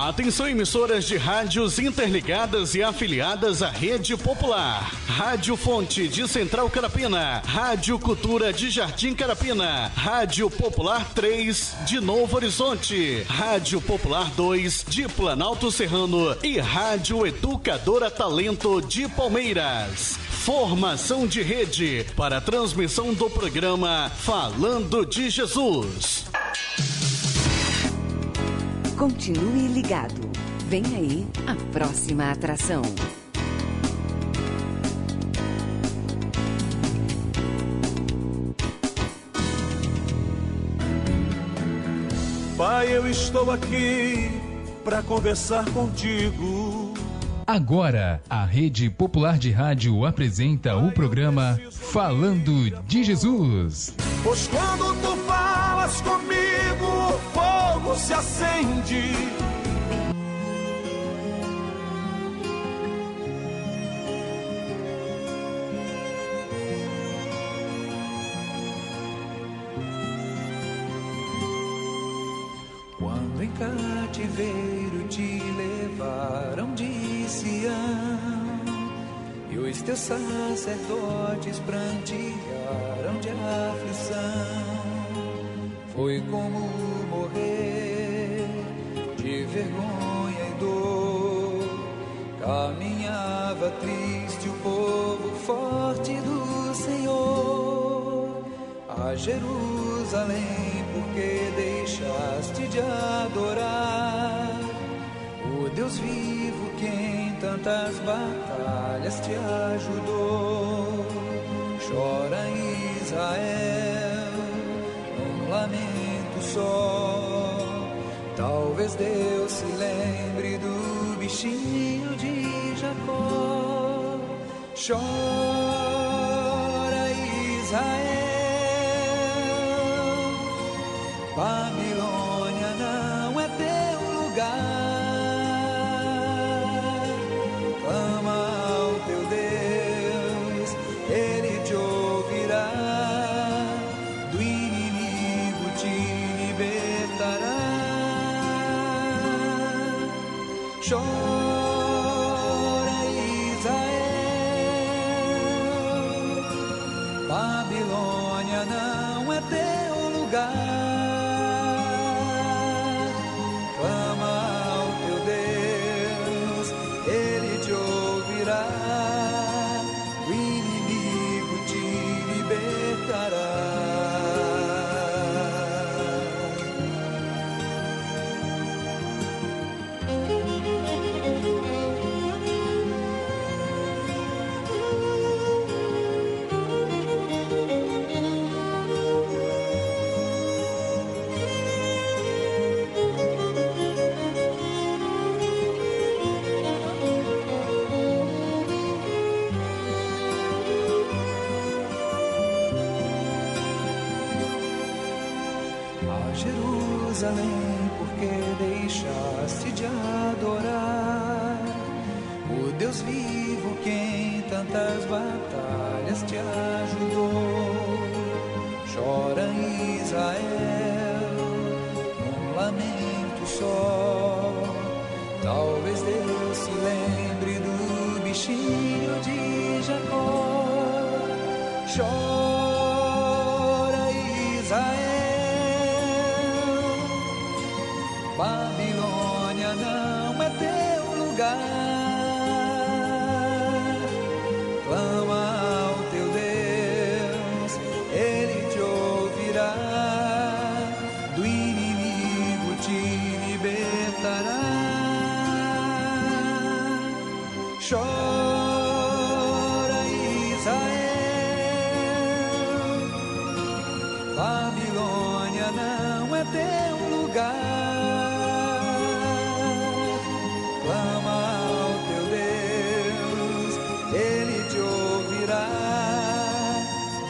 Atenção, emissoras de rádios interligadas e afiliadas à Rede Popular. Rádio Fonte de Central Carapina, Rádio Cultura de Jardim Carapina, Rádio Popular 3 de Novo Horizonte, Rádio Popular 2 de Planalto Serrano e Rádio Educadora Talento de Palmeiras. Formação de rede para a transmissão do programa Falando de Jesus. Continue ligado. Vem aí a próxima atração. Pai, eu estou aqui para conversar contigo. Agora, a Rede Popular de Rádio apresenta o programa Falando de Jesus. Pois quando tu falas comigo, o fogo se acende. Quando em cativeiro te levaram de Sião, e os teus sacerdotes prantearam de aflição, foi como morrer de vergonha e dor. Caminhava triste o povo forte do Senhor a Jerusalém, porque deixaste de adorar o Deus vivo que em tantas batalhas te ajudou. Chora Israel, um lamento só. Talvez Deus se lembre do bichinho de Jacó. Chora Israel, Babilônia não é teu lugar. Clama ao teu Deus, Ele te ouvirá. Do inimigo te libertará. Chora Israel, Babilônia não é teu lugar. O inimigo te libertará. Jerusalém, porque deixaste de adorar o Deus vivo que em tantas batalhas te ajudou. Chora Israel, um lamento só. Talvez Deus se lembre do bichinho de Jacó. Chora Israel, Babilônia não é teu lugar. Clama ao teu Deus, Ele te ouvirá. Do inimigo te libertará. Chora Israel, Babilônia não é teu lugar.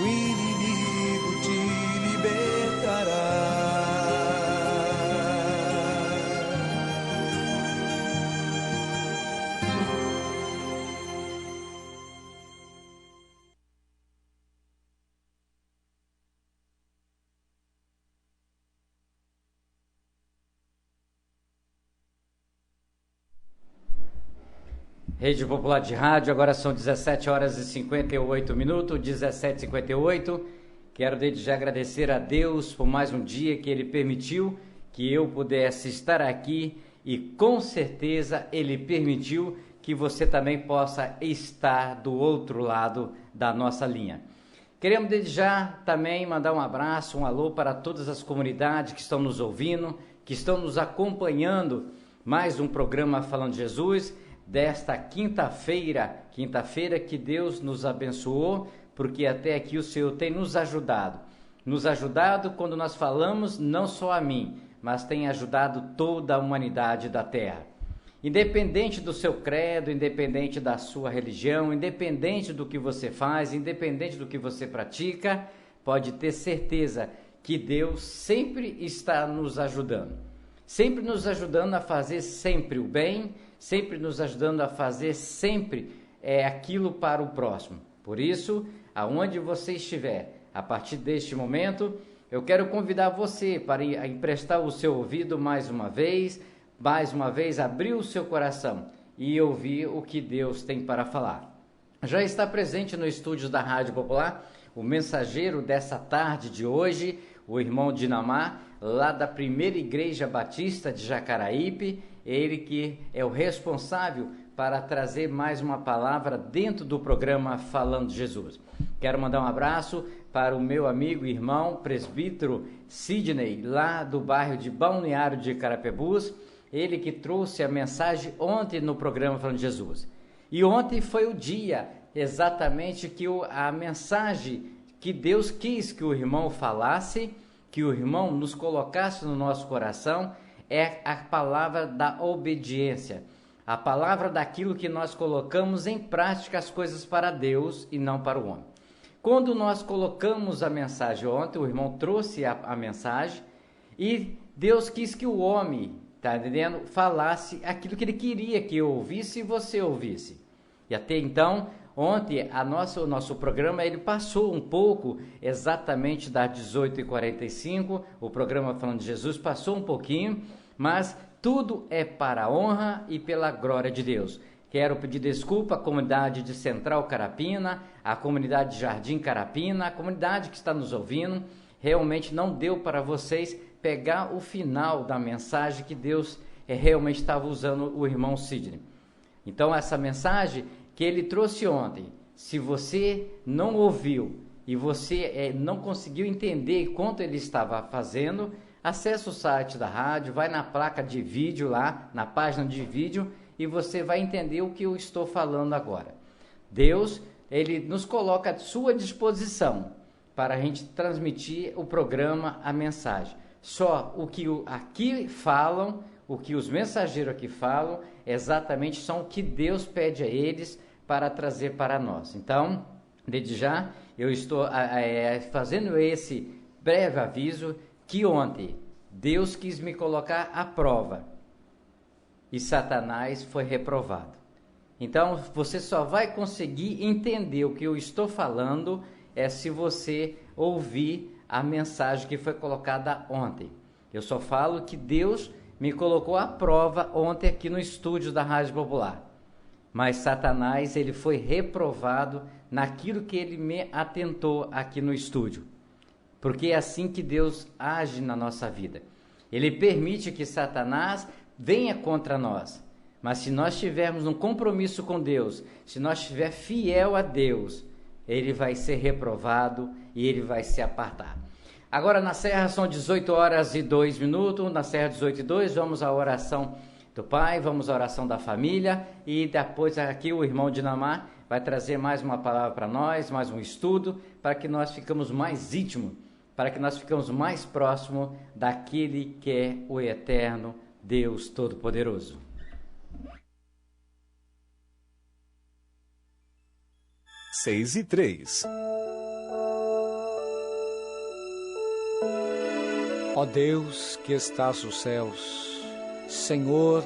O inimigo te libertará. Rede Popular de Rádio, agora são 17 horas e 58 minutos, 17h58. Quero desde já agradecer a Deus por mais um dia que Ele permitiu que eu pudesse estar aqui e com certeza Ele permitiu que você também possa estar do outro lado da nossa linha. Queremos desde já também mandar um abraço, um alô para todas as comunidades que estão nos ouvindo, que estão nos acompanhando. Mais um programa Falando de Jesus, desta quinta-feira que Deus nos abençoou, porque até aqui o Senhor tem nos ajudado quando nós falamos, não só a mim, mas tem ajudado toda a humanidade da terra. Independente do seu credo, independente da sua religião, independente do que você faz, independente do que você pratica, pode ter certeza que Deus sempre está nos ajudando a fazer sempre o bem, sempre nos ajudando a fazer sempre aquilo para o próximo. Por isso, aonde você estiver, a partir deste momento, eu quero convidar você para emprestar o seu ouvido mais uma vez abrir o seu coração e ouvir o que Deus tem para falar. Já está presente no estúdio da Rádio Popular o mensageiro dessa tarde de hoje, o irmão Dinamar, lá da Primeira Igreja Batista de Jacaraípe, ele que é o responsável para trazer mais uma palavra dentro do programa Falando de Jesus. Quero mandar um abraço para o meu amigo e irmão presbítero Sidney, lá do bairro de Balneário de Carapebus, ele que trouxe a mensagem ontem no programa Falando de Jesus. E ontem foi o dia exatamente que a mensagem que Deus quis que o irmão falasse, que o irmão nos colocasse no nosso coração, é a palavra da obediência, a palavra daquilo que nós colocamos em prática as coisas para Deus e não para o homem. Quando nós colocamos a mensagem ontem, o irmão trouxe a mensagem e Deus quis que o homem, tá entendendo, falasse aquilo que ele queria que eu ouvisse e você ouvisse. E até então, ontem, o nosso programa, ele passou um pouco exatamente das 18h45, o programa Falando de Jesus passou um pouquinho, mas tudo é para a honra e pela glória de Deus. Quero pedir desculpa à comunidade de Central Carapina, à comunidade de Jardim Carapina, a comunidade que está nos ouvindo. Realmente não deu para vocês pegar o final da mensagem que Deus realmente estava usando o irmão Sidney. Então, essa mensagem que ele trouxe ontem, se você não ouviu e você não conseguiu entender quanto ele estava fazendo, acesse o site da rádio, vai na placa de vídeo lá, na página de vídeo, e você vai entender o que eu estou falando agora. Deus, ele nos coloca à sua disposição para a gente transmitir o programa, a mensagem. Só o que aqui falam, o que os mensageiros aqui falam, exatamente são o que Deus pede a eles para trazer para nós. Então, desde já, eu estou fazendo esse breve aviso que ontem Deus quis me colocar à prova e Satanás foi reprovado. Então, você só vai conseguir entender o que eu estou falando se você ouvir a mensagem que foi colocada ontem. Eu só falo que Deus me colocou à prova ontem aqui no estúdio da Rádio Popular. Mas Satanás, ele foi reprovado naquilo que ele me atentou aqui no estúdio. Porque é assim que Deus age na nossa vida. Ele permite que Satanás venha contra nós. Mas se nós tivermos um compromisso com Deus, se nós estivermos fiel a Deus, ele vai ser reprovado e ele vai ser apartado. Agora na Serra são 18h02, na Serra 18h02, vamos à oração do Pai, vamos à oração da família e depois aqui o irmão Dinamar vai trazer mais uma palavra para nós, mais um estudo, para que nós ficamos mais íntimos, para que nós ficamos mais próximos daquele que é o eterno Deus Todo-Poderoso. Seis e 3. Ó Deus que estás nos céus, Senhor,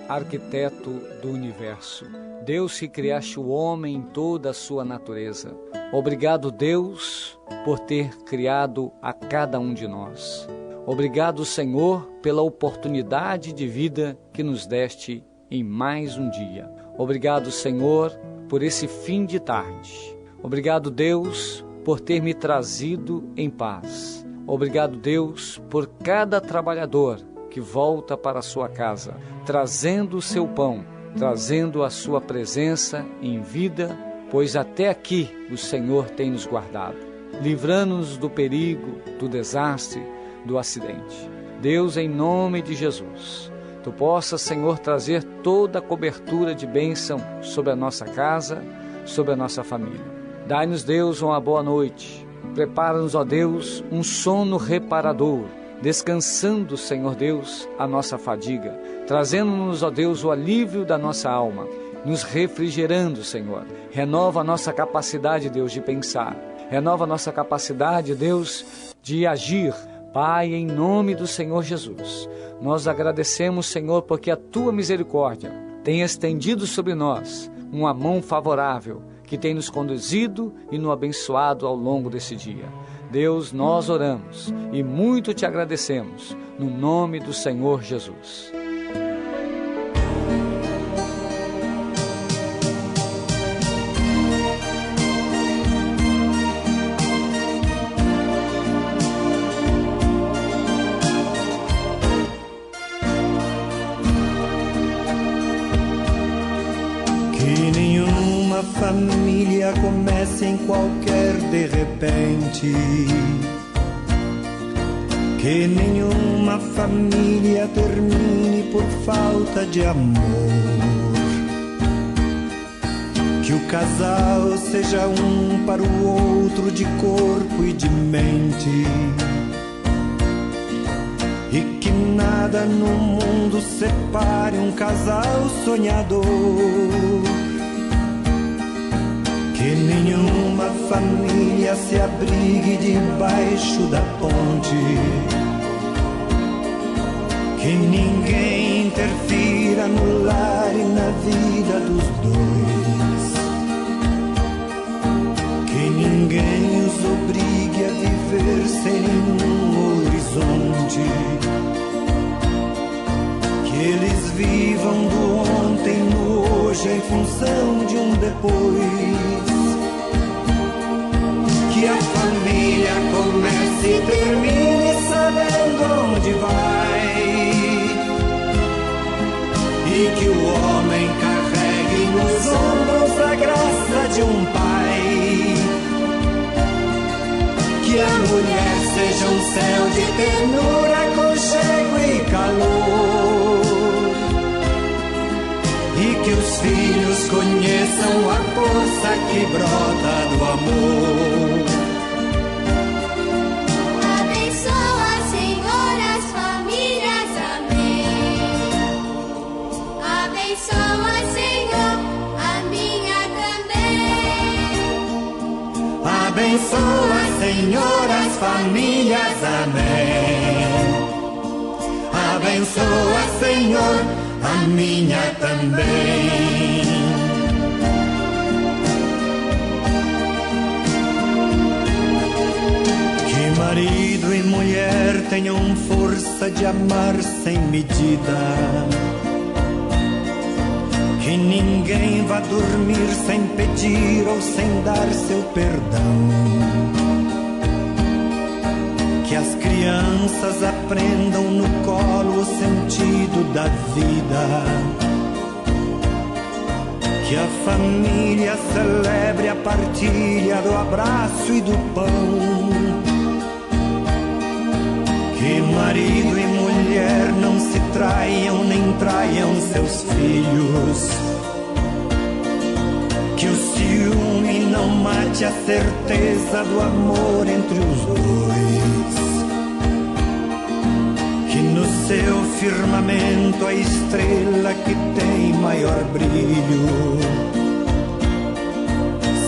arquiteto do universo, Deus que criaste o homem em toda a sua natureza. Obrigado, Deus, por ter criado a cada um de nós. Obrigado, Senhor, pela oportunidade de vida que nos deste em mais um dia. Obrigado, Senhor, por esse fim de tarde. Obrigado, Deus, por ter me trazido em paz. Obrigado, Deus, por cada trabalhador que volta para a sua casa, trazendo o seu pão, trazendo a sua presença em vida, pois até aqui o Senhor tem nos guardado, livrando-nos do perigo, do desastre, do acidente. Deus, em nome de Jesus, Tu possas, Senhor, trazer toda a cobertura de bênção sobre a nossa casa, sobre a nossa família. Dai-nos, Deus, uma boa noite. Prepara-nos, ó Deus, um sono reparador, descansando, Senhor Deus, a nossa fadiga, trazendo-nos, ó Deus, o alívio da nossa alma, nos refrigerando, Senhor. Renova a nossa capacidade, Deus, de pensar. Renova a nossa capacidade, Deus, de agir. Pai, em nome do Senhor Jesus, nós agradecemos, Senhor, porque a Tua misericórdia tem estendido sobre nós uma mão favorável, que tem nos conduzido e nos abençoado ao longo desse dia. Deus, nós oramos e muito Te agradecemos, no nome do Senhor Jesus. Família comece em qualquer de repente, que nenhuma família termine por falta de amor, que o casal seja um para o outro de corpo e de mente, e que nada no mundo separe um casal sonhador. Que nenhuma família se abrigue debaixo da ponte, que ninguém interfira no lar e na vida dos dois, que ninguém os obrigue a viver sem nenhum horizonte, que eles vivam do ontem no hoje em função de um depois. Que a família comece e termine sabendo onde vai, e que o homem carregue nos ombros a graça de um pai, que a mulher seja um céu de ternura, aconchego e calor, e que os filhos conheçam a força que brota do amor. Abençoa, Senhor, as famílias, amém. Abençoa, Senhor, a minha também. Abençoa, Senhor, as famílias, amém. Abençoa, Senhor, a minha também. Que marido e mulher tenham força de amar sem medida, que ninguém vá dormir sem pedir ou sem dar seu perdão, que as crianças aprendam no colo o sentido da vida, que a família celebre a partilha do abraço e do pão, que marido e mulher não se traiam nem traiam seus filhos, que o ciúme não mate a certeza do amor entre os dois, que no seu firmamento a estrela que tem maior brilho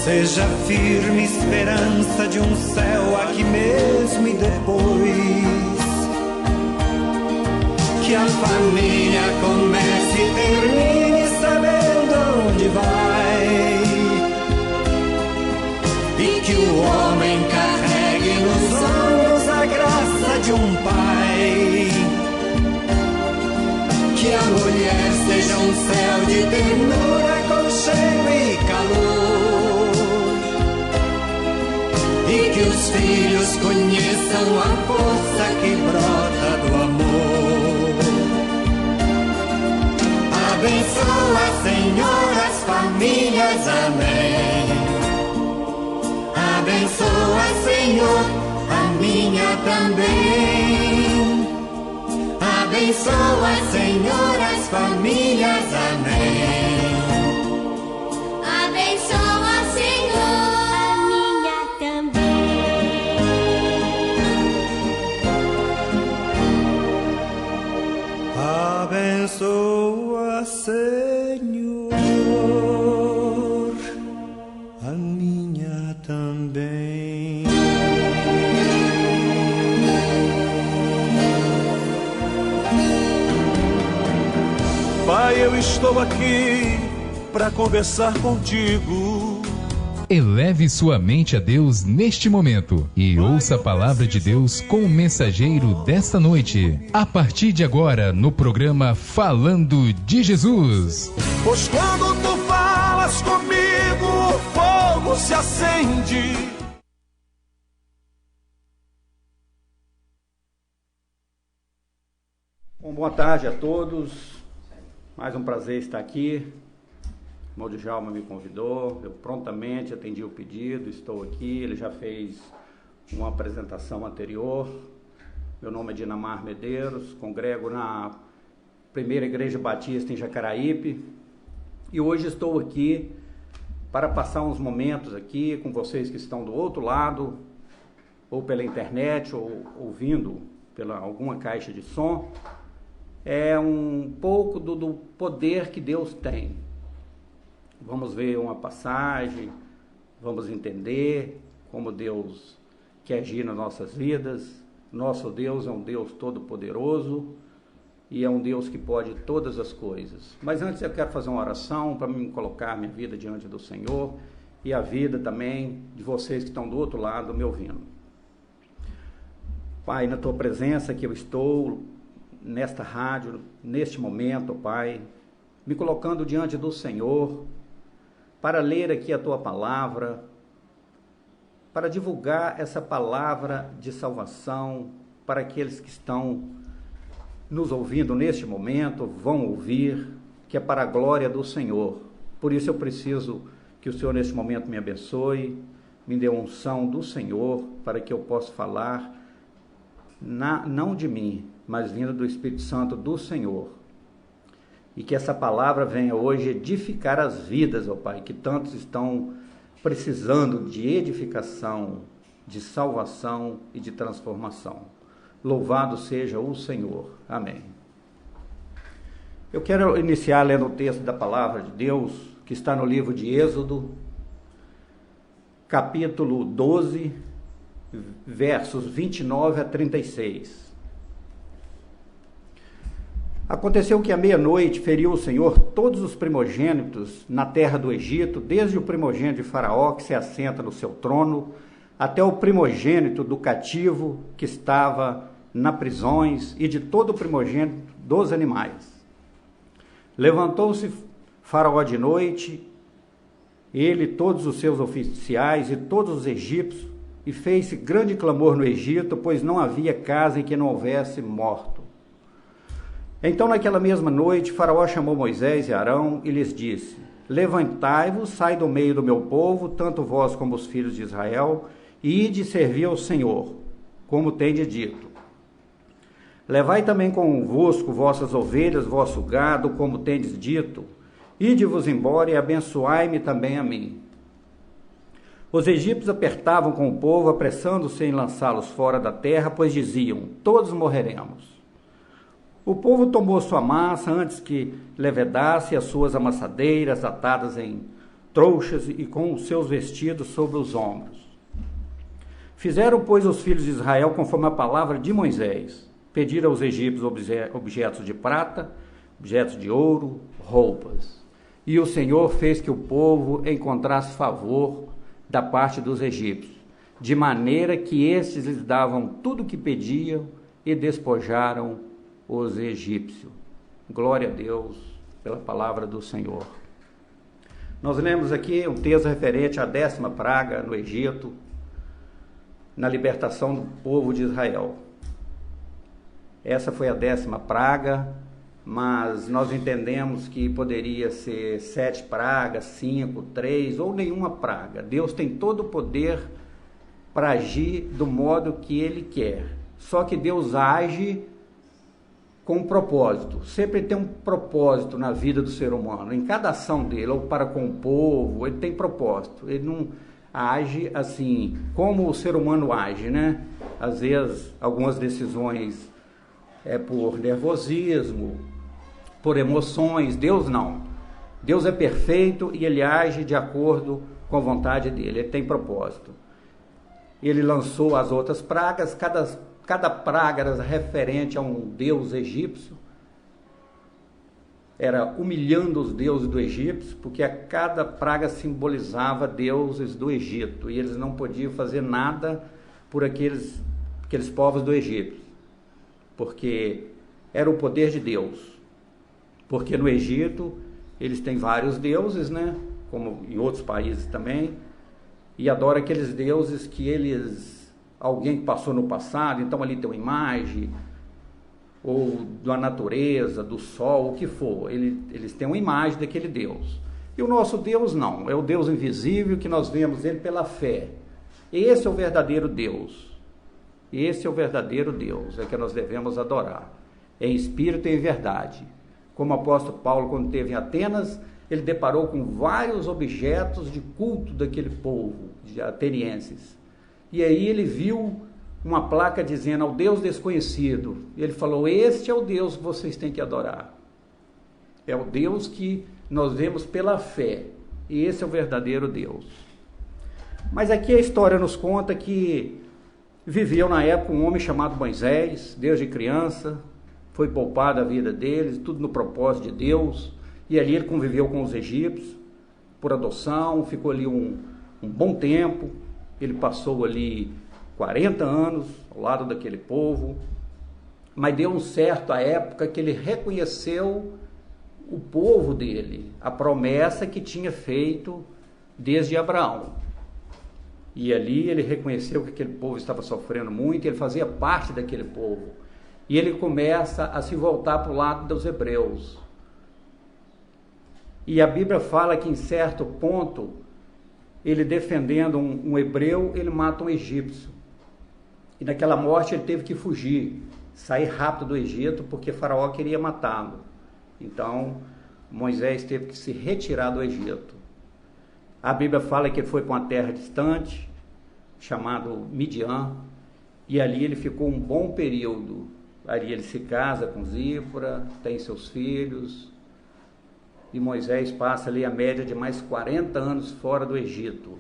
seja firme esperança de um céu aqui mesmo e depois, que a família comece e termine sabendo onde vai, e que o homem carregue nos ombros a graça de um pai, que a mulher seja um céu de ternura Teus filhos conheçam a força que brota do amor. Abençoa, Senhor, as famílias, amém. Abençoa, Senhor, a minha também. Abençoa, Senhor, as famílias, amém. Abençoa, Senhor, a minha também. Abençoa, Senhor, a minha também. Pai, eu estou aqui para conversar contigo. Eleve sua mente a Deus neste momento e ouça a palavra de Deus com o mensageiro desta noite. A partir de agora, no programa Falando de Jesus. Pois quando tu falas comigo, o fogo se acende. Bom, boa tarde a todos. Mais um prazer estar aqui. O irmão Djalma me convidou, eu prontamente atendi o pedido, estou aqui. Ele já fez uma apresentação anterior. Meu nome é Dinamar Medeiros, congrego na Primeira Igreja Batista em Jacaraípe e hoje estou aqui para passar uns momentos aqui com vocês que estão do outro lado, ou pela internet, ou ouvindo pela alguma caixa de som. É um pouco do poder que Deus tem. Vamos ver uma passagem, vamos entender como Deus quer agir nas nossas vidas. Nosso Deus é um Deus todo-poderoso e é um Deus que pode todas as coisas. Mas antes eu quero fazer uma oração para me colocar minha vida diante do Senhor e a vida também de vocês que estão do outro lado me ouvindo. Pai, na Tua presença que eu estou nesta rádio, neste momento, Pai, me colocando diante do Senhor, para ler aqui a Tua palavra, para divulgar essa palavra de salvação para aqueles que estão nos ouvindo neste momento, vão ouvir, que é para a glória do Senhor. Por isso eu preciso que o Senhor neste momento me abençoe, me dê a unção do Senhor, para que eu possa falar, não de mim, mas vinda do Espírito Santo do Senhor. E que essa palavra venha hoje edificar as vidas, ó Pai, que tantos estão precisando de edificação, de salvação e de transformação. Louvado seja o Senhor. Amém. Eu quero iniciar lendo o texto da palavra de Deus, que está no livro de Êxodo, capítulo 12, versos 29 a 36. Aconteceu que à meia-noite feriu o Senhor todos os primogênitos na terra do Egito, desde o primogênito de Faraó, que se assenta no seu trono, até o primogênito do cativo que estava nas prisões, e de todo o primogênito dos animais. Levantou-se Faraó de noite, ele, todos os seus oficiais e todos os egípcios, e fez-se grande clamor no Egito, pois não havia casa em que não houvesse morto. Então, naquela mesma noite, Faraó chamou Moisés e Arão e lhes disse: Levantai-vos, sai do meio do meu povo, tanto vós como os filhos de Israel, e ide servir ao Senhor, como tendes dito. Levai também convosco vossas ovelhas, vosso gado, como tendes dito. Ide-vos embora e abençoai-me também a mim. Os egípcios apertavam com o povo, apressando-se em lançá-los fora da terra, pois diziam: todos morreremos. O povo tomou sua massa antes que levedasse as suas amassadeiras atadas em trouxas e com os seus vestidos sobre os ombros. Fizeram, pois, os filhos de Israel conforme a palavra de Moisés. Pediram aos egípcios objetos de prata, objetos de ouro, roupas. E o Senhor fez que o povo encontrasse favor da parte dos egípcios, de maneira que estes lhes davam tudo o que pediam e despojaram os egípcios. Glória a Deus pela palavra do Senhor. Nós lemos aqui um texto referente à 10ª praga no Egito, na libertação do povo de Israel. Essa foi a 10ª praga, mas nós entendemos que poderia ser 7 pragas, 5, 3 ou nenhuma praga. Deus tem todo o poder para agir do modo que Ele quer. Só que Deus age com um propósito. Sempre tem um propósito na vida do ser humano. Em cada ação dele, ou para com o povo, ele tem propósito. Ele não age assim como o ser humano age, né? Às vezes, algumas decisões é por nervosismo, por emoções. Deus não. Deus é perfeito e Ele age de acordo com a vontade dele. Ele tem propósito. Ele lançou as outras pragas. Cada praga era referente a um deus egípcio. Era humilhando os deuses do Egito, porque a cada praga simbolizava deuses do Egito. E eles não podiam fazer nada por aqueles povos do Egito, porque era o poder de Deus. Porque no Egito eles têm vários deuses, né? Como em outros países também, e adoram aqueles deuses que alguém que passou no passado. Então ali tem uma imagem, ou da natureza, do sol, o que for. Eles têm uma imagem daquele Deus. E o nosso Deus não, é o Deus invisível que nós vemos Ele pela fé. Esse é o verdadeiro Deus. Esse é o verdadeiro Deus, é que nós devemos adorar, em espírito e em verdade. Como o apóstolo Paulo, quando esteve em Atenas, ele deparou com vários objetos de culto daquele povo, de atenienses. E aí ele viu uma placa dizendo ao Deus desconhecido. E ele falou: este é o Deus que vocês têm que adorar. É o Deus que nós vemos pela fé. E esse é o verdadeiro Deus. Mas aqui a história nos conta que viveu na época um homem chamado Moisés, desde criança, foi poupado a vida deles, tudo no propósito de Deus. E ali ele conviveu com os egípcios, por adoção, ficou ali um bom tempo. Ele passou ali 40 anos ao lado daquele povo, mas deu um certo a época que ele reconheceu o povo dele, a promessa que tinha feito desde Abraão. E ali ele reconheceu que aquele povo estava sofrendo muito, ele fazia parte daquele povo. E ele começa a se voltar para o lado dos hebreus. E a Bíblia fala que em certo ponto, ele defendendo um hebreu, ele mata um egípcio. E naquela morte ele teve que fugir, sair rápido do Egito, porque Faraó queria matá-lo. Então, Moisés teve que se retirar do Egito. A Bíblia fala que ele foi para uma terra distante, chamado Midian, e ali ele ficou um bom período. Ali ele se casa com Zípora, tem seus filhos, e Moisés passa ali a média de mais 40 anos fora do Egito.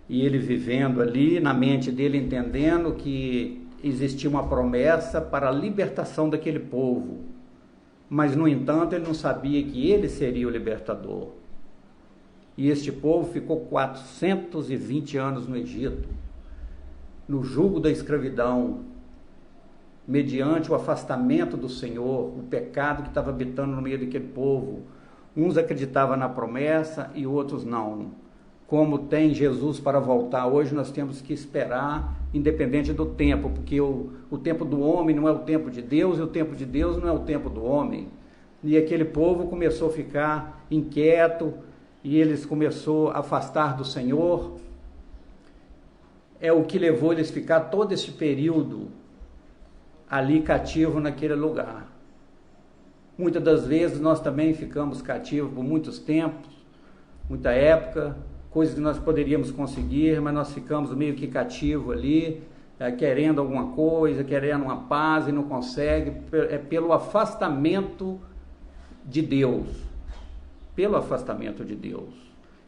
E ele vivendo ali, na mente dele entendendo que existia uma promessa para a libertação daquele povo. Mas, no entanto, ele não sabia que ele seria o libertador. E este povo ficou 420 anos no Egito, no jugo da escravidão, mediante o afastamento do Senhor, o pecado que estava habitando no meio daquele povo. Uns acreditavam na promessa e outros não. Como tem Jesus para voltar hoje, nós temos que esperar, independente do tempo, porque o tempo do homem não é o tempo de Deus, e o tempo de Deus não é o tempo do homem. E aquele povo começou a ficar inquieto, e eles começaram a afastar do Senhor. É o que levou eles a ficar todo esse período ali cativo naquele lugar. Muitas das vezes nós também ficamos cativos por muitos tempos, muita época, coisas que nós poderíamos conseguir, mas nós ficamos meio que cativos ali, querendo alguma coisa, querendo uma paz e não consegue, é pelo afastamento de Deus. Pelo afastamento de Deus.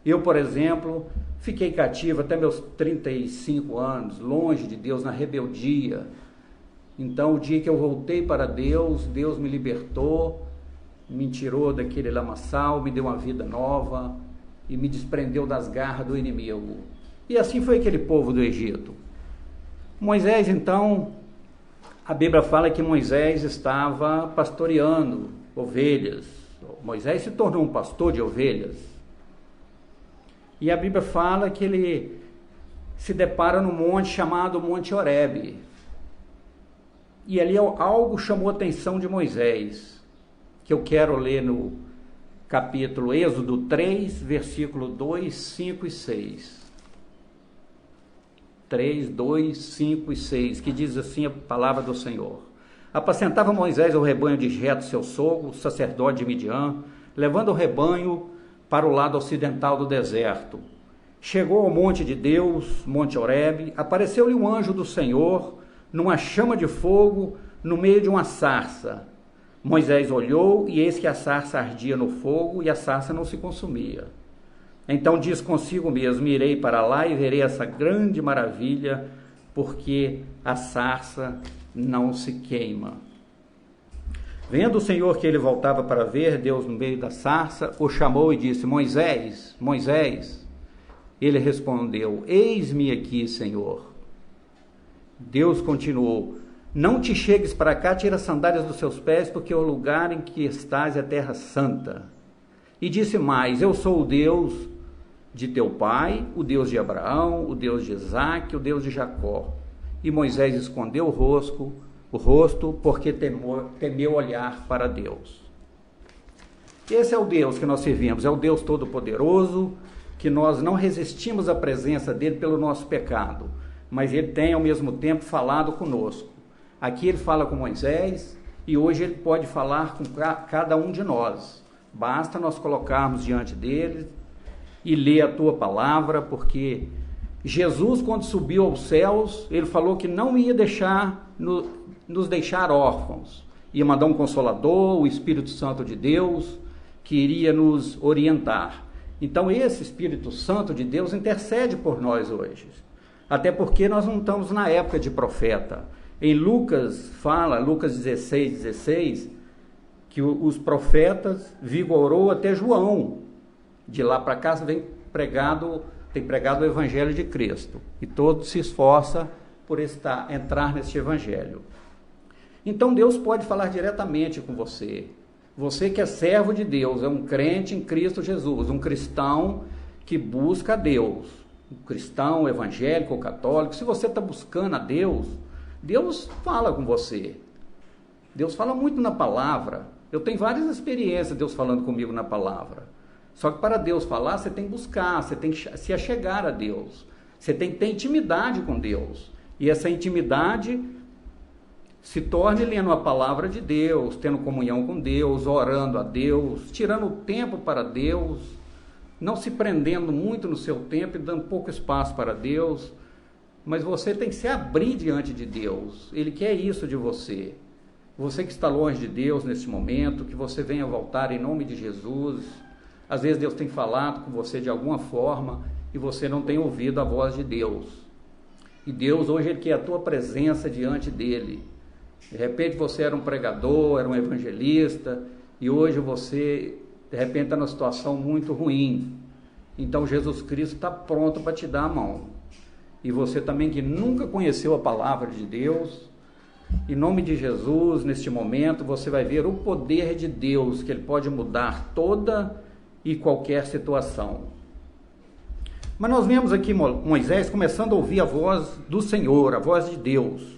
Eu, por exemplo, fiquei cativo até meus 35 anos, longe de Deus, na rebeldia. Então, o dia que eu voltei para Deus, Deus me libertou, me tirou daquele lamaçal, me deu uma vida nova e me desprendeu das garras do inimigo. E assim foi aquele povo do Egito. Moisés, então, a Bíblia fala que Moisés estava pastoreando ovelhas. Moisés se tornou um pastor de ovelhas. E a Bíblia fala que ele se depara num monte chamado Monte Horebe. E ali algo chamou a atenção de Moisés, que eu quero ler no capítulo Êxodo 3, versículo 2, 5 e 6. 3, 2, 5 e 6, que diz assim a palavra do Senhor. Apacentava Moisés o rebanho de Jetro, seu sogro, sacerdote de Midian, levando o rebanho para o lado ocidental do deserto. Chegou ao monte de Deus, Monte Horebe, apareceu-lhe um anjo do Senhor, numa chama de fogo, no meio de uma sarça. Moisés olhou, e eis que a sarça ardia no fogo, e a sarça não se consumia. Então disse consigo mesmo: irei para lá e verei essa grande maravilha, porque a sarça não se queima. Vendo o Senhor que ele voltava para ver Deus no meio da sarça, o chamou e disse: Moisés, Moisés. Ele respondeu: eis-me aqui, Senhor. Deus continuou: não te chegues para cá, tira as sandálias dos seus pés, porque o lugar em que estás é terra santa. E disse mais: eu sou o Deus de teu pai, o Deus de Abraão, o Deus de Isaque, o Deus de Jacó. E Moisés escondeu o rosto, porque temeu olhar para Deus. Esse é o Deus que nós servimos, é o Deus Todo-Poderoso, que nós não resistimos à presença dele pelo nosso pecado, mas ele tem ao mesmo tempo falado conosco. Aqui ele fala com Moisés, e hoje ele pode falar com cada um de nós. Basta nós colocarmos diante dele e ler a tua palavra, porque Jesus, quando subiu aos céus, ele falou que não ia nos deixar órfãos, ia mandar um Consolador, o Espírito Santo de Deus, que iria nos orientar. Então esse Espírito Santo de Deus intercede por nós hoje, até porque nós não estamos na época de profeta. Em Lucas fala, Lucas 16, que os profetas vigorou até João. De lá para cá tem pregado o Evangelho de Cristo, e todo se esforça por entrar nesse Evangelho. Então Deus pode falar diretamente com você. Você que é servo de Deus, é um crente em Cristo Jesus, um cristão que busca a Deus, um cristão evangélico ou católico. Se você está buscando a Deus, Deus fala com você. Deus fala muito na palavra. Eu tenho várias experiências de Deus falando comigo na palavra. Só que para Deus falar, você tem que buscar, você tem que se achegar a Deus. Você tem que ter intimidade com Deus. E essa intimidade se torna lendo a palavra de Deus, tendo comunhão com Deus, orando a Deus, tirando tempo para Deus, não se prendendo muito no seu tempo e dando pouco espaço para Deus. Mas você tem que se abrir diante de Deus. Ele quer isso de você. Você que está longe de Deus nesse momento, que você venha voltar em nome de Jesus. Às vezes Deus tem falado com você de alguma forma e você não tem ouvido a voz de Deus. E Deus hoje ele quer a tua presença diante dele. De repente você era um pregador, era um evangelista, e hoje você de repente está numa situação muito ruim. Então Jesus Cristo está pronto para te dar a mão. E você também que nunca conheceu a palavra de Deus, em nome de Jesus, neste momento, você vai ver o poder de Deus, que ele pode mudar toda e qualquer situação. Mas nós vemos aqui Moisés começando a ouvir a voz do Senhor, a voz de Deus.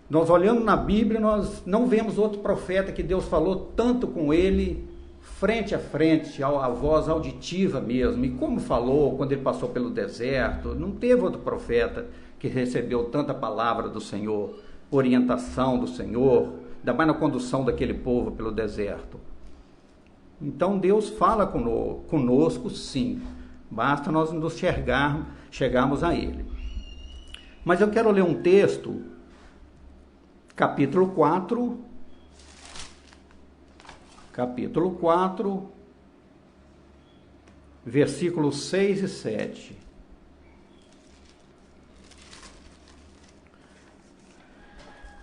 Nós olhando na Bíblia, nós não vemos outro profeta que Deus falou tanto com ele, frente a frente, a voz auditiva mesmo. E como falou quando ele passou pelo deserto, não teve outro profeta que recebeu tanta palavra do Senhor, orientação do Senhor, ainda mais na condução daquele povo pelo deserto. Então Deus fala conosco sim, basta nós nos chegarmos a Ele. Mas eu quero ler um texto, capítulo 4, versículos 6 e 7.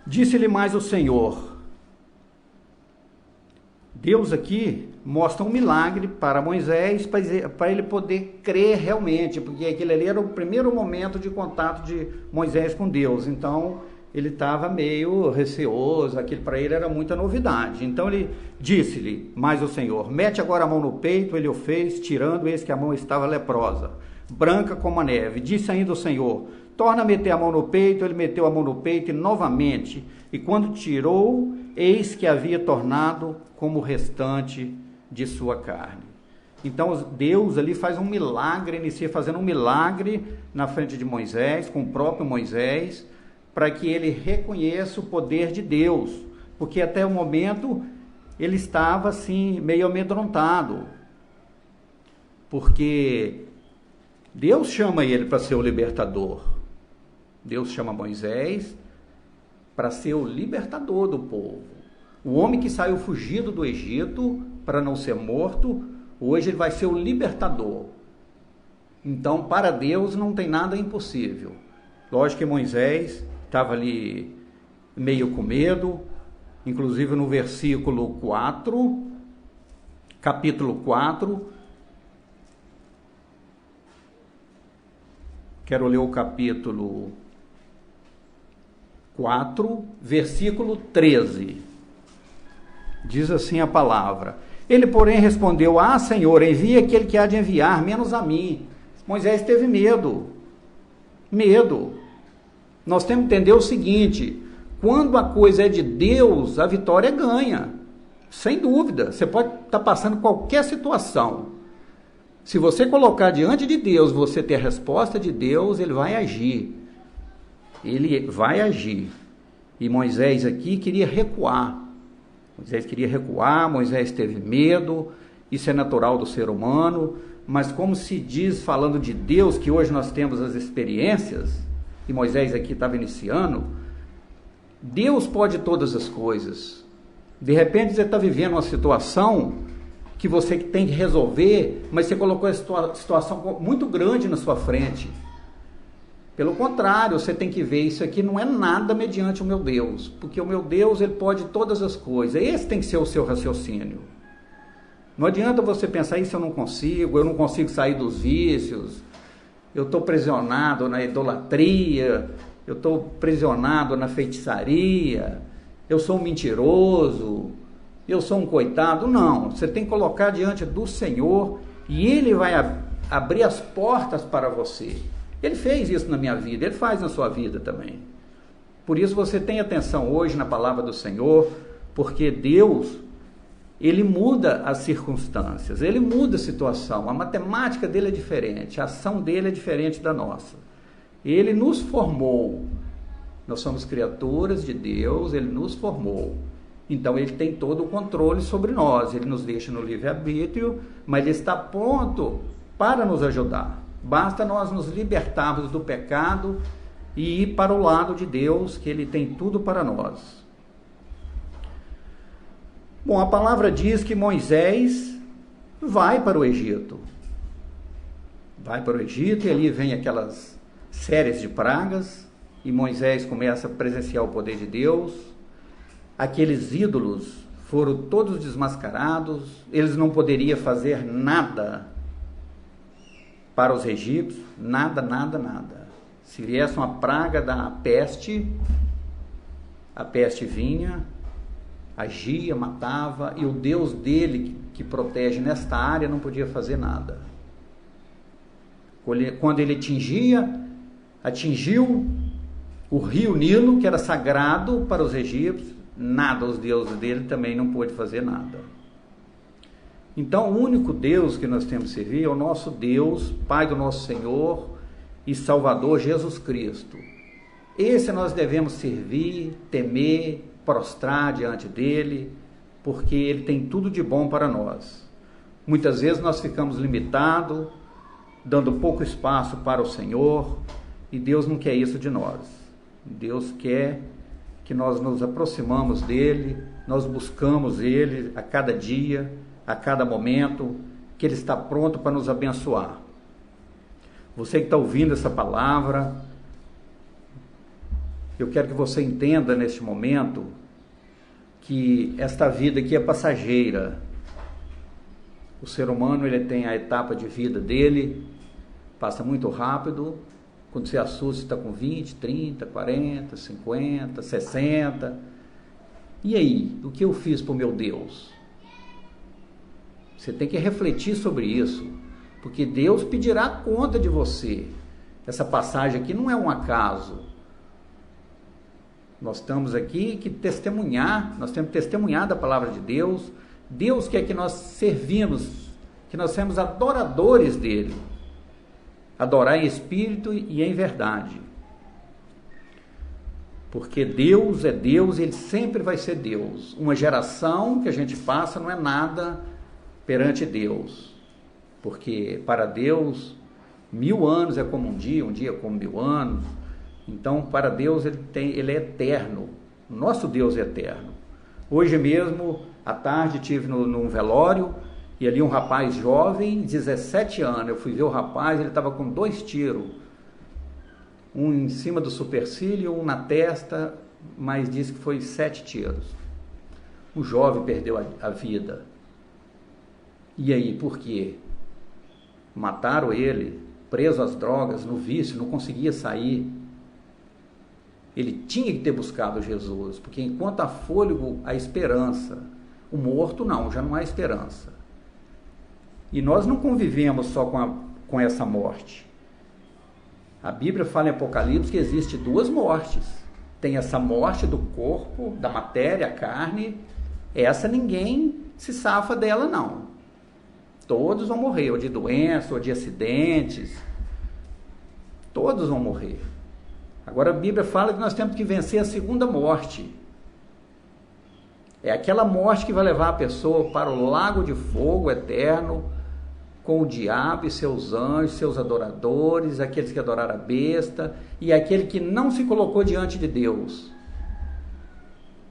Disse-lhe mais o Senhor. Deus aqui mostra um milagre para Moisés, para ele poder crer realmente, porque aquele ali era o primeiro momento de contato de Moisés com Deus. Então, ele estava meio receoso, aquilo para ele era muita novidade. Então ele disse-lhe, mais o Senhor, mete agora a mão no peito. Ele o fez, tirando, eis que a mão estava leprosa, branca como a neve. Disse ainda o Senhor, torna a meter a mão no peito. Ele meteu a mão no peito e novamente, e quando tirou, eis que havia tornado como o restante de sua carne. Então Deus ali faz um milagre, inicia fazendo um milagre na frente de Moisés, com o próprio Moisés, para que ele reconheça o poder de Deus, porque até o momento ele estava assim, meio amedrontado, porque Deus chama ele para ser o libertador. Deus chama Moisés para ser o libertador do povo. O homem que saiu fugido do Egito para não ser morto, hoje ele vai ser o libertador. Então, para Deus não tem nada impossível. Lógico que Moisés estava ali meio com medo, inclusive no versículo 4, capítulo 4, quero ler o capítulo 4, versículo 13, diz assim a palavra: ele, porém, respondeu, Senhor, envia aquele que há de enviar, menos a mim. Moisés teve medo. Nós temos que entender o seguinte, quando a coisa é de Deus, a vitória ganha, sem dúvida. Você pode estar passando qualquer situação. Se você colocar diante de Deus, você ter a resposta de Deus, ele vai agir. Ele vai agir. E Moisés aqui queria recuar. Moisés teve medo, isso é natural do ser humano, mas como se diz, falando de Deus, que hoje nós temos as experiências, e Moisés aqui estava iniciando, Deus pode todas as coisas. De repente você está vivendo uma situação que você tem que resolver, mas você colocou a situação muito grande na sua frente. Pelo contrário, você tem que ver, isso aqui não é nada mediante o meu Deus, porque o meu Deus, ele pode todas as coisas. Esse tem que ser o seu raciocínio. Não adianta você pensar, isso eu não consigo sair dos vícios, eu estou prisionado na idolatria, eu estou prisionado na feitiçaria, eu sou um mentiroso, eu sou um coitado. Não, você tem que colocar diante do Senhor e Ele vai abrir as portas para você. Ele fez isso na minha vida, Ele faz na sua vida também. Por isso você tem atenção hoje na palavra do Senhor, porque Deus, Ele muda as circunstâncias, Ele muda a situação, a matemática dele é diferente, a ação dele é diferente da nossa. Ele nos formou, nós somos criaturas de Deus, Ele nos formou. Então Ele tem todo o controle sobre nós, Ele nos deixa no livre-arbítrio, mas Ele está pronto para nos ajudar. Basta nós nos libertarmos do pecado e ir para o lado de Deus, que Ele tem tudo para nós. Bom, a palavra diz que Moisés vai para o Egito. Vai para o Egito e ali vem aquelas séries de pragas e Moisés começa a presenciar o poder de Deus. Aqueles ídolos foram todos desmascarados, eles não poderiam fazer nada para os egípcios, nada. Se viesse uma praga da peste, a peste vinha, agia, matava, e o Deus dele, que protege nesta área, não podia fazer nada. Quando ele atingiu o rio Nilo, que era sagrado para os egípcios, nada, os deuses dele também não pôde fazer nada. Então, o único Deus que nós temos que servir é o nosso Deus, Pai do nosso Senhor e Salvador Jesus Cristo. Esse nós devemos servir, temer, prostrar diante dele, porque ele tem tudo de bom para nós. Muitas vezes nós ficamos limitados, dando pouco espaço para o Senhor, e Deus não quer isso de nós. Deus quer que nós nos aproximamos dele, nós buscamos ele a cada dia, a cada momento, que Ele está pronto para nos abençoar. Você que está ouvindo essa palavra, eu quero que você entenda neste momento que esta vida aqui é passageira. O ser humano, ele tem a etapa de vida dele, passa muito rápido, Quando você assusta, você está com 20, 30, 40, 50, 60. E aí, o que eu fiz para o meu Deus? Você tem que refletir sobre isso, porque Deus pedirá conta de você. Essa passagem aqui não é um acaso. Nós estamos aqui que testemunhar, nós temos que testemunhar da palavra de Deus. Deus quer que nós servimos, que nós sejamos adoradores dele. Adorar em espírito e em verdade. Porque Deus é Deus e Ele sempre vai ser Deus. Uma geração que a gente passa não é nada perante Deus. Porque para Deus, 1000 anos é como um dia como 1000 anos. Então, para Deus, Ele é eterno. O nosso Deus é eterno. Hoje mesmo, à tarde, estive num velório, e ali um rapaz jovem, 17 anos, eu fui ver o rapaz, ele estava com 2 tiros, um em cima do supercílio, um na testa, mas disse que foi 7 tiros. O jovem perdeu a vida. E aí, por quê? Mataram ele, preso às drogas, no vício, não conseguia sair. Ele tinha que ter buscado Jesus, porque enquanto há fôlego, há esperança. O morto não, já não há esperança. E nós não convivemos só com essa morte. A Bíblia fala em Apocalipse que existe 2 mortes. Tem essa morte do corpo, da matéria, a carne. Essa ninguém se safa dela, não. Todos vão morrer, ou de doença, ou de acidentes. Todos vão morrer. Agora a Bíblia fala que nós temos que vencer a segunda morte. É aquela morte que vai levar a pessoa para o lago de fogo eterno, com o diabo e seus anjos, seus adoradores, aqueles que adoraram a besta, e aquele que não se colocou diante de Deus.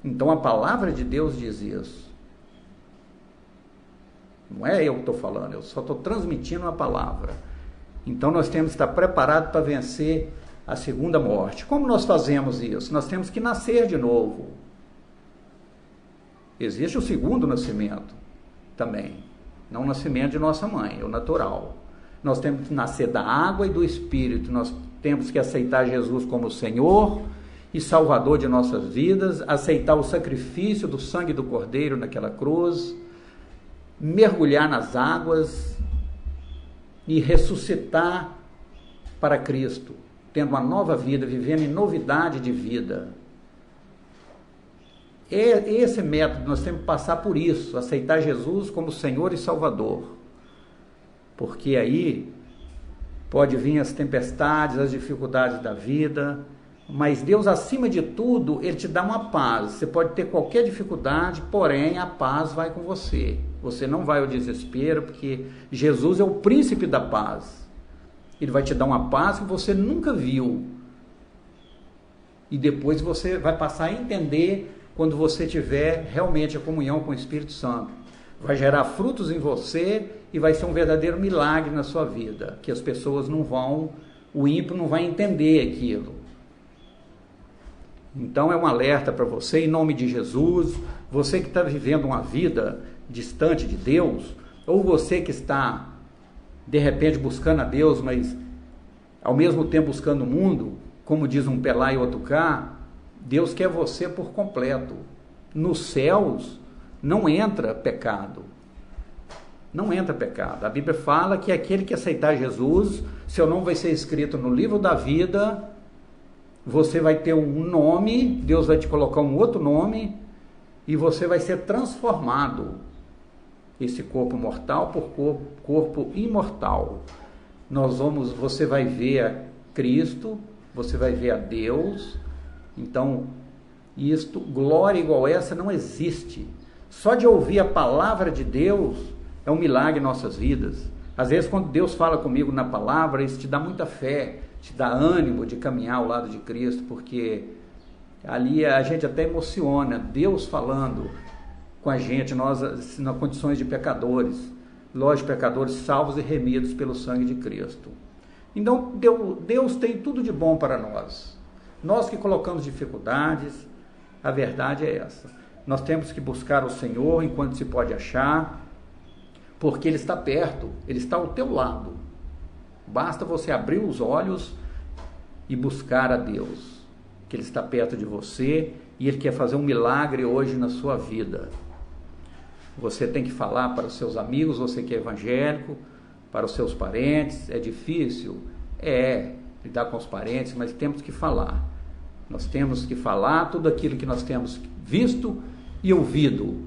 Então a palavra de Deus diz isso. Não é eu que estou falando, eu só estou transmitindo a palavra. Então nós temos que estar preparados para vencer a segunda morte. Como nós fazemos isso? Nós temos que nascer de novo. Existe o segundo nascimento também. Não o nascimento de nossa mãe, é o natural. Nós temos que nascer da água e do Espírito. Nós temos que aceitar Jesus como Senhor e Salvador de nossas vidas, aceitar o sacrifício do sangue do Cordeiro naquela cruz, mergulhar nas águas e ressuscitar para Cristo, tendo uma nova vida, vivendo em novidade de vida. Esse método, nós temos que passar por isso, aceitar Jesus como Senhor e Salvador, porque aí pode vir as tempestades, as dificuldades da vida, mas Deus, acima de tudo, Ele te dá uma paz. Você pode ter qualquer dificuldade, porém a paz vai com você. Você não vai ao desespero, porque Jesus é o príncipe da paz. Ele vai te dar uma paz que você nunca viu, e depois você vai passar a entender quando você tiver realmente a comunhão com o Espírito Santo. Vai gerar frutos em você e vai ser um verdadeiro milagre na sua vida, que as pessoas não vão, o ímpio não vai entender aquilo. Então é um alerta para você, em nome de Jesus, você que está vivendo uma vida distante de Deus, ou você que está, de repente, buscando a Deus, mas ao mesmo tempo buscando o mundo, como diz um Pelá e outro cá, Deus quer você por completo. Nos céus não entra pecado. Não entra pecado. A Bíblia fala que aquele que aceitar Jesus, seu nome vai ser escrito no livro da vida, você vai ter um nome, Deus vai te colocar um outro nome, e você vai ser transformado, esse corpo mortal por corpo imortal. Você vai ver a Cristo, você vai ver a Deus. Então, glória igual essa não existe. Só de ouvir a palavra de Deus é um milagre em nossas vidas. Às vezes, quando Deus fala comigo na palavra, isso te dá muita fé, te dá ânimo de caminhar ao lado de Cristo, porque ali a gente até emociona, Deus falando com a gente, nós nas condições de pecadores, lógico, pecadores salvos e remidos pelo sangue de Cristo. Então, Deus tem tudo de bom para nós. Nós que colocamos dificuldades, a verdade é essa. Nós temos que buscar o Senhor enquanto se pode achar, porque Ele está perto, Ele está ao teu lado. Basta você abrir os olhos e buscar a Deus, que Ele está perto de você e Ele quer fazer um milagre hoje na sua vida. Você tem que falar para os seus amigos, você que é evangélico, para os seus parentes. É difícil? Lidar com os parentes, mas temos que falar. Nós temos que falar tudo aquilo que nós temos visto e ouvido,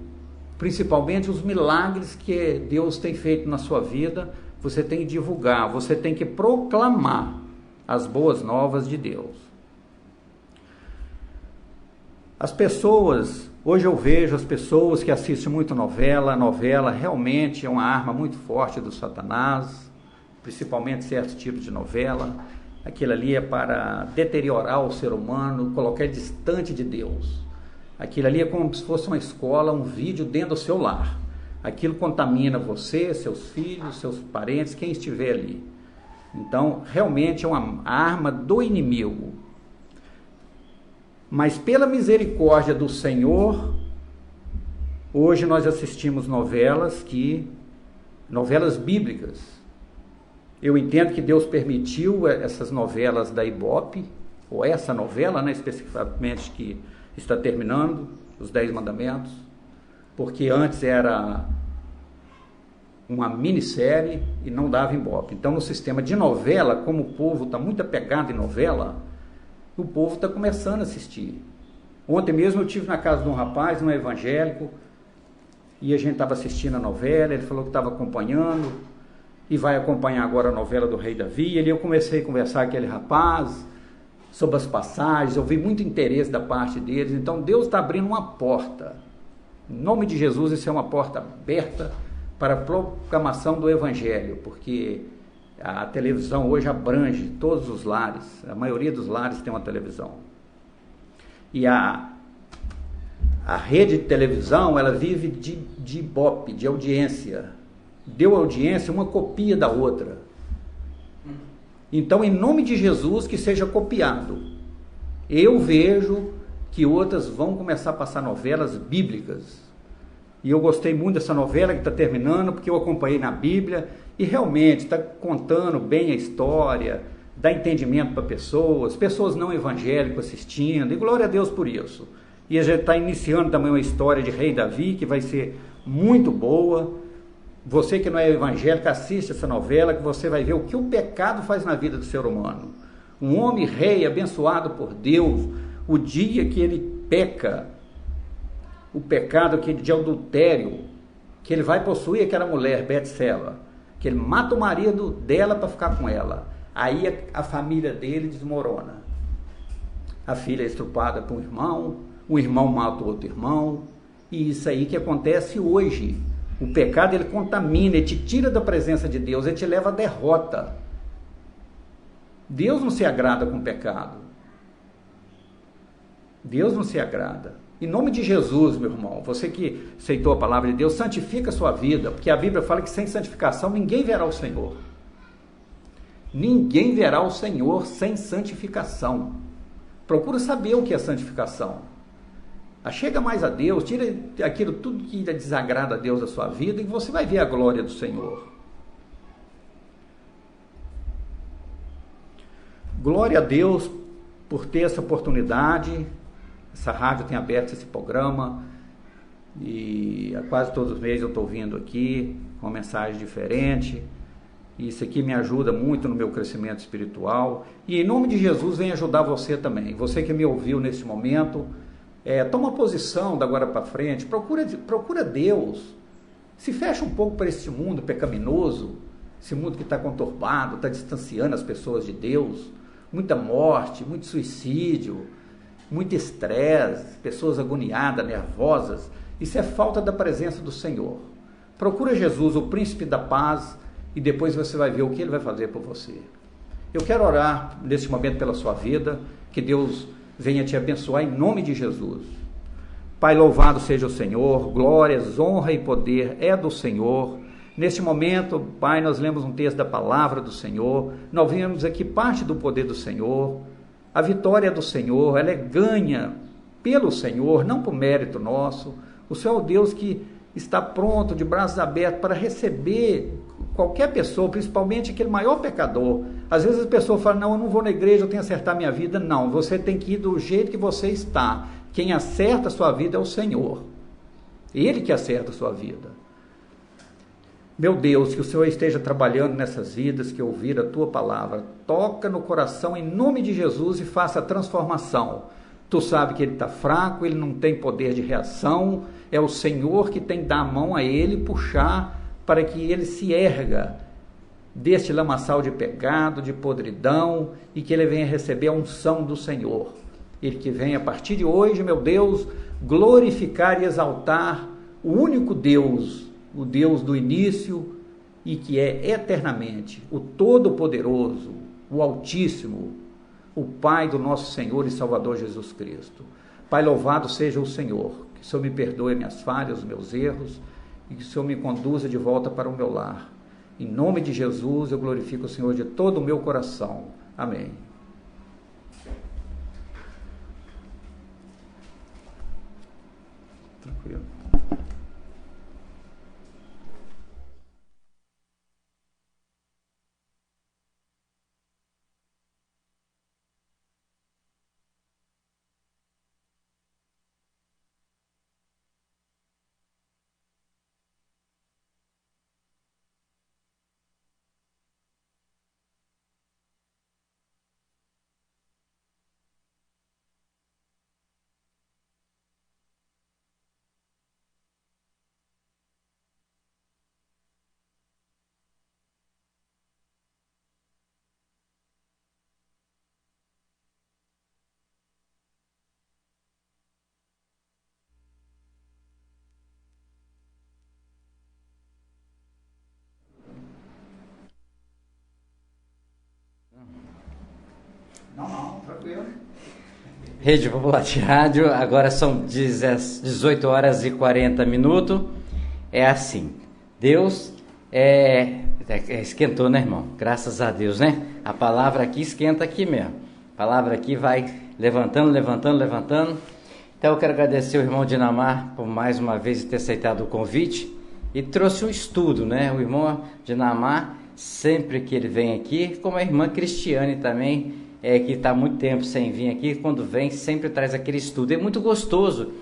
principalmente os milagres que Deus tem feito na sua vida. Você tem que divulgar, você tem que proclamar as boas novas de Deus. As pessoas, hoje eu vejo as pessoas que assistem muito novela. A novela realmente é uma arma muito forte do Satanás, principalmente certos tipos de novela. Aquilo ali é para deteriorar o ser humano, colocar ele distante de Deus. Aquilo ali é como se fosse uma escola, um vídeo dentro do seu lar. Aquilo contamina você, seus filhos, seus parentes, quem estiver ali. Então, realmente é uma arma do inimigo. Mas pela misericórdia do Senhor, hoje nós assistimos novelas bíblicas. Eu entendo que Deus permitiu essas novelas da Ibope, ou essa novela, né, especificamente, que está terminando, os 10 Mandamentos, porque antes era uma minissérie e não dava Ibope. Então, no sistema de novela, como o povo está muito apegado em novela, o povo está começando a assistir. Ontem mesmo eu estive na casa de um rapaz, um evangélico, e a gente estava assistindo a novela. Ele falou que estava acompanhando e vai acompanhar agora a novela do Rei Davi. E ali eu comecei a conversar com aquele rapaz sobre as passagens. Eu vi muito interesse da parte deles. Então Deus está abrindo uma porta. Em nome de Jesus, isso é uma porta aberta para a proclamação do Evangelho, porque a televisão hoje abrange todos os lares. A maioria dos lares tem uma televisão. E a rede de televisão, ela vive de ibope, de audiência. Deu audiência, uma copia da outra. Então, em nome de Jesus, que seja copiado. Eu vejo que outras vão começar a passar novelas bíblicas. E eu gostei muito dessa novela que está terminando, porque eu acompanhei na Bíblia, e realmente está contando bem a história, dá entendimento para pessoas não evangélicas assistindo, e glória a Deus por isso. E a gente está iniciando também uma história de Rei Davi, que vai ser muito boa. Você que não é evangélico, assiste essa novela, que você vai ver o que o pecado faz na vida do ser humano. Um homem rei abençoado por Deus, o dia que ele peca, o pecado de adultério, que ele vai possuir aquela mulher, Betseba, que ele mata o marido dela para ficar com ela. Aí a família dele desmorona. A filha é estrupada por um irmão mata o outro irmão, e isso aí que acontece hoje. O pecado, ele contamina, ele te tira da presença de Deus, ele te leva à derrota. Deus não se agrada com o pecado. Deus não se agrada. Em nome de Jesus, meu irmão, você que aceitou a palavra de Deus, santifica a sua vida, porque a Bíblia fala que sem santificação ninguém verá o Senhor. Ninguém verá o Senhor sem santificação. Procura saber o que é santificação. Chega mais a Deus, tira aquilo tudo que desagrada a Deus da sua vida, e você vai ver a glória do Senhor. Glória a Deus por ter essa oportunidade. Essa rádio tem aberto esse programa, e quase todos os meses eu estou vindo aqui com uma mensagem diferente. E isso aqui me ajuda muito no meu crescimento espiritual, e em nome de Jesus vem ajudar você também. Você que me ouviu nesse momento, toma posição da agora para frente, procura Deus, se fecha um pouco para esse mundo pecaminoso, esse mundo que está conturbado, está distanciando as pessoas de Deus, muita morte, muito suicídio, muito estresse, pessoas agoniadas, nervosas. Isso é falta da presença do Senhor. Procura Jesus, o príncipe da paz, e depois você vai ver o que ele vai fazer por você. Eu quero orar nesse momento pela sua vida, que Deus venha te abençoar em nome de Jesus. Pai, louvado seja o Senhor, glórias, honra e poder é do Senhor. Neste momento, Pai, nós lemos um texto da palavra do Senhor, nós vemos aqui parte do poder do Senhor. A vitória é do Senhor, ela é ganha pelo Senhor, não por mérito nosso. O Senhor é o Deus que está pronto, de braços abertos, para receber qualquer pessoa, principalmente aquele maior pecador. Às vezes a pessoa fala, não, eu não vou na igreja, eu tenho que acertar minha vida. Não, você tem que ir do jeito que você está. Quem acerta a sua vida é o Senhor. Ele que acerta a sua vida. Meu Deus, que o Senhor esteja trabalhando nessas vidas que ouviram a Tua palavra. Toca no coração em nome de Jesus e faça a transformação. Tu sabe que ele está fraco, ele não tem poder de reação. É o Senhor que tem que dar a mão a ele e puxar para que ele se erga deste lamaçal de pecado, de podridão, e que ele venha receber a unção do Senhor. Ele que venha a partir de hoje, meu Deus, glorificar e exaltar o único Deus, o Deus do início e que é eternamente, o Todo-Poderoso, o Altíssimo, o Pai do nosso Senhor e Salvador Jesus Cristo. Pai, louvado seja o Senhor, que o Senhor me perdoe minhas falhas, os meus erros, e que o Senhor me conduza de volta para o meu lar. Em nome de Jesus, eu glorifico o Senhor de todo o meu coração. Amém. Tranquilo. Não, tranquilo. Rede Popular de Rádio, agora são 18 horas e 40 minutos. É assim, Deus esquentou, né, irmão? Graças a Deus, né? A palavra aqui esquenta aqui mesmo. A palavra aqui vai levantando. Então eu quero agradecer o irmão Dinamar por mais uma vez ter aceitado o convite e trouxe um estudo, né? O irmão Dinamar, sempre que ele vem aqui, como a irmã Cristiane também, que está há muito tempo sem vir aqui, quando vem sempre traz aquele estudo. É muito gostoso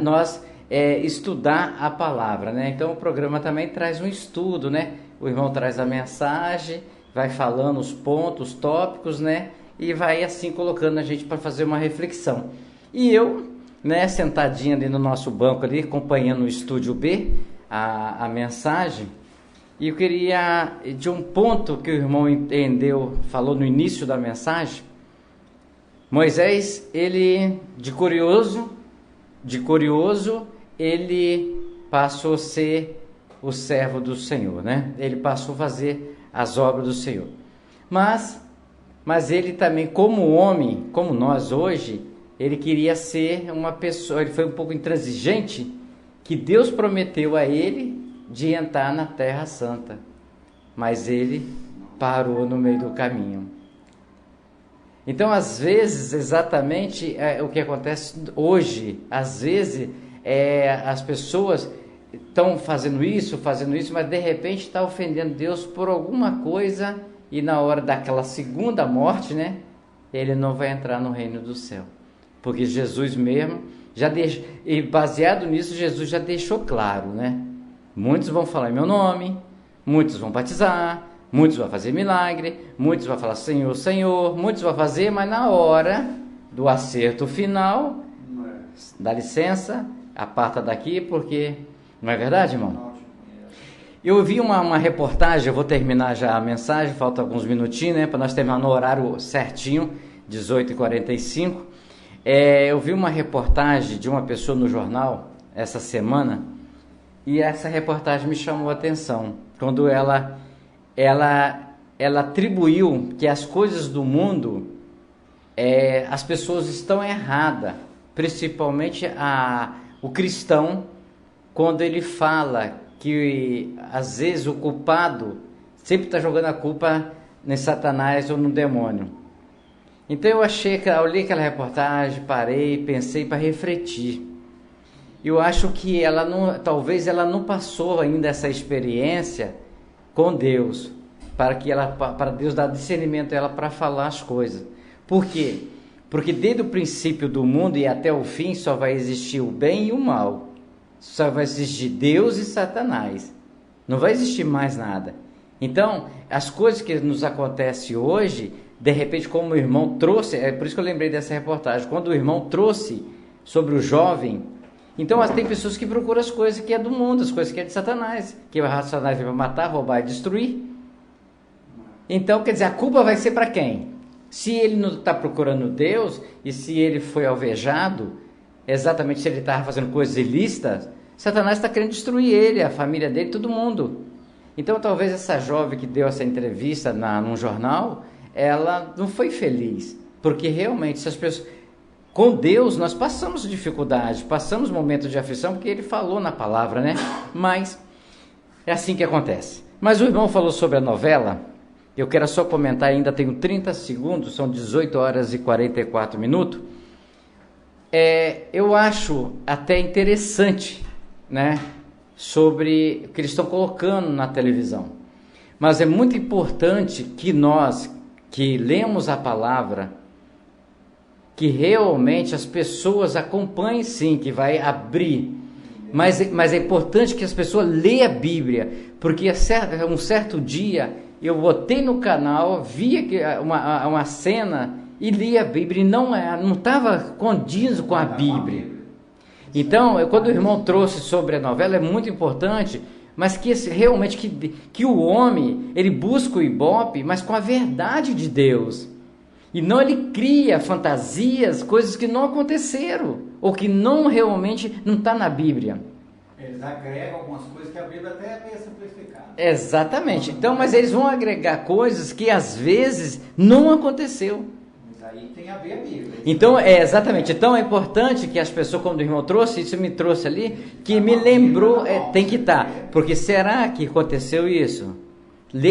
nós estudar a palavra, né? Então o programa também traz um estudo, né? O irmão traz a mensagem, vai falando os pontos, os tópicos, né? E vai assim colocando a gente para fazer uma reflexão. E eu, né, sentadinho ali no nosso banco ali, acompanhando o Estúdio B, a mensagem. E eu queria, de um ponto que o irmão entendeu, falou no início da mensagem, Moisés, ele, de curioso, ele passou a ser o servo do Senhor, né? Ele passou a fazer as obras do Senhor. Mas ele também, como homem, como nós hoje, ele queria ser uma pessoa, ele foi um pouco intransigente, que Deus prometeu a ele de entrar na Terra Santa, mas ele parou no meio do caminho. Então, às vezes, exatamente o que acontece hoje, às vezes as pessoas estão fazendo isso, mas de repente está ofendendo Deus por alguma coisa e na hora daquela segunda morte, né, ele não vai entrar no reino do céu, porque Jesus mesmo já deixou, e baseado nisso, Jesus já deixou claro, né? Muitos vão falar em meu nome, muitos vão batizar, muitos vão fazer milagre, muitos vão falar Senhor, Senhor, muitos vão fazer, mas na hora do acerto final, dá licença, aparta daqui, porque não é verdade, irmão? Eu vi uma reportagem, eu vou terminar já a mensagem, falta alguns minutinhos, né, para nós terminar no horário certinho, 18h45. Eu vi uma reportagem de uma pessoa no jornal essa semana, e essa reportagem me chamou a atenção, quando ela atribuiu que as coisas do mundo, as pessoas estão erradas, principalmente o cristão, quando ele fala que às vezes o culpado sempre está jogando a culpa em Satanás ou no demônio. Então eu li aquela reportagem, parei, pensei para refletir. Eu acho que talvez ela não passou ainda essa experiência com Deus, para Deus dar discernimento a ela para falar as coisas. Por quê? Porque desde o princípio do mundo e até o fim só vai existir o bem e o mal. Só vai existir Deus e Satanás. Não vai existir mais nada. Então, as coisas que nos acontecem hoje, de repente, como o irmão trouxe, é por isso que eu lembrei dessa reportagem, quando o irmão trouxe sobre o jovem, então tem pessoas que procuram as coisas que é do mundo, as coisas que é de Satanás, que o Satanás vem para matar, roubar e destruir. Então, quer dizer, a culpa vai ser para quem? Se ele não está procurando Deus, e se ele foi alvejado, exatamente se ele estava fazendo coisas ilícitas, Satanás está querendo destruir ele, a família dele, todo mundo. Então, talvez essa jovem que deu essa entrevista num jornal, ela não foi feliz, porque realmente, se as pessoas... Com Deus, nós passamos dificuldade, passamos momentos de aflição, porque Ele falou na palavra, né? Mas é assim que acontece. Mas o irmão falou sobre a novela, eu quero só comentar, ainda tenho 30 segundos, são 18 horas e 44 minutos. Eu acho até interessante, né? Sobre o que eles estão colocando na televisão. Mas é muito importante que nós, que lemos a palavra, que realmente as pessoas acompanhem, sim, que vai abrir. Mas é importante que as pessoas leiam a Bíblia, porque um certo dia eu botei no canal, vi uma cena e li a Bíblia e não estava condiz com a Bíblia. Então, quando o irmão trouxe sobre a novela, é muito importante, mas que realmente que o homem, ele busca o Ibope, mas com a verdade de Deus. E não ele cria fantasias, coisas que não aconteceram, ou que não realmente não está na Bíblia. Eles agregam algumas coisas que a Bíblia até é meio simplificada. Exatamente. Então, mas eles vão agregar coisas que às vezes não aconteceu. Mas aí tem a ver a Bíblia. Então, exatamente. Então é importante que as pessoas, quando o irmão trouxe, isso me trouxe ali, que me lembrou, tem que estar. Porque será que aconteceu isso?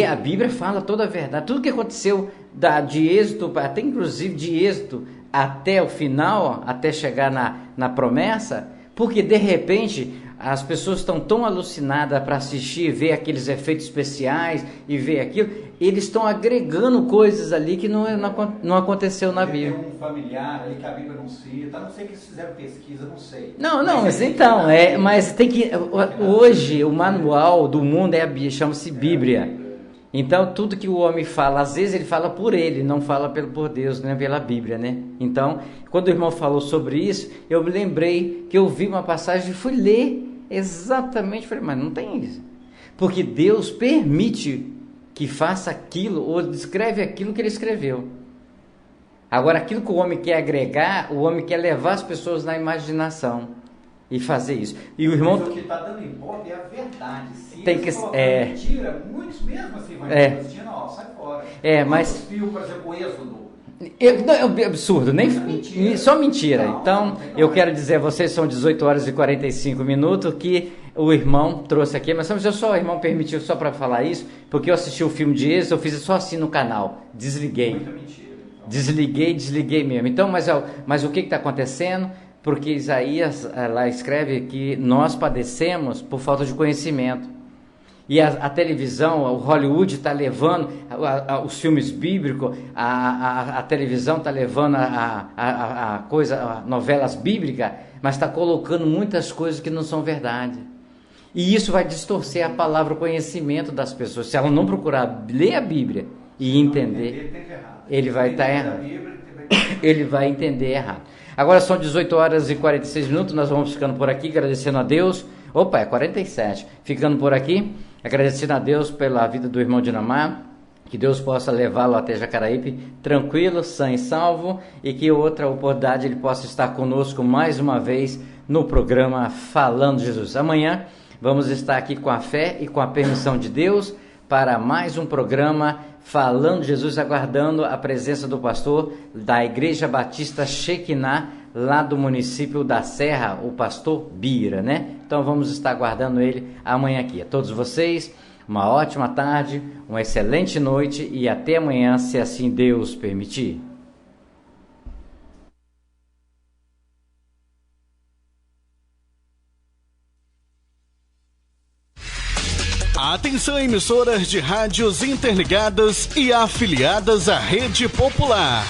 A Bíblia fala toda a verdade. Tudo que aconteceu de Êxodo, até inclusive de Êxodo até o final, até chegar na promessa, porque de repente as pessoas estão tão alucinadas para assistir, ver aqueles efeitos especiais e ver aquilo, eles estão agregando coisas ali que não aconteceu na Bíblia. Tem um familiar ali que a Bíblia não cita, a não sei que eles fizeram pesquisa, não sei. Mas tem que... Hoje o manual do mundo chama-se Bíblia. Então, tudo que o homem fala, às vezes ele fala por ele, não fala por Deus, nem pela Bíblia, né? Então, quando o irmão falou sobre isso, eu me lembrei que eu vi uma passagem e fui ler exatamente, falei, mas não tem isso. Porque Deus permite que faça aquilo, ou descreve aquilo que ele escreveu. Agora, aquilo que o homem quer agregar, o homem quer levar as pessoas na imaginação. E fazer isso. E o irmão... Mas o que está dando ibope é a verdade. Se tem eles que mentira, muitos mesmo assim vão dizendo, ó, sai fora. Mas... Fio, por exemplo, o Êxodo. É absurdo, só mentira. Então, eu quero dizer a vocês, são 18 horas e 45 minutos que o irmão trouxe aqui, mas o irmão permitiu só para falar isso, porque eu assisti o filme de Êxodo, eu fiz só assim no canal, desliguei. Muita mentira. Então. Desliguei mesmo. Então, mas o que está acontecendo? Porque Isaías lá escreve que nós padecemos por falta de conhecimento. E a televisão, o Hollywood está levando os filmes bíblicos, a televisão está levando novelas bíblicas, mas está colocando muitas coisas que não são verdade. E isso vai distorcer a palavra, o conhecimento das pessoas. Se ela não procurar ler a Bíblia e entender, ele vai estar errado. Ele vai entender errado. Agora são 18 horas e 46 minutos, nós vamos ficando por aqui, agradecendo a Deus. Opa, é 47. Ficando por aqui, agradecendo a Deus pela vida do irmão Dinamar, que Deus possa levá-lo até Jacaraípe tranquilo, sã e salvo, e que outra oportunidade ele possa estar conosco mais uma vez no programa Falando de Jesus. Amanhã vamos estar aqui com a fé e com a permissão de Deus para mais um programa Falando de Jesus, aguardando a presença do pastor da Igreja Batista Shekinah, lá do município da Serra, o pastor Bira, né? Então vamos estar aguardando ele amanhã aqui. A todos vocês, uma ótima tarde, uma excelente noite e até amanhã, se assim Deus permitir. Atenção, emissoras de rádios interligadas e afiliadas à Rede Popular.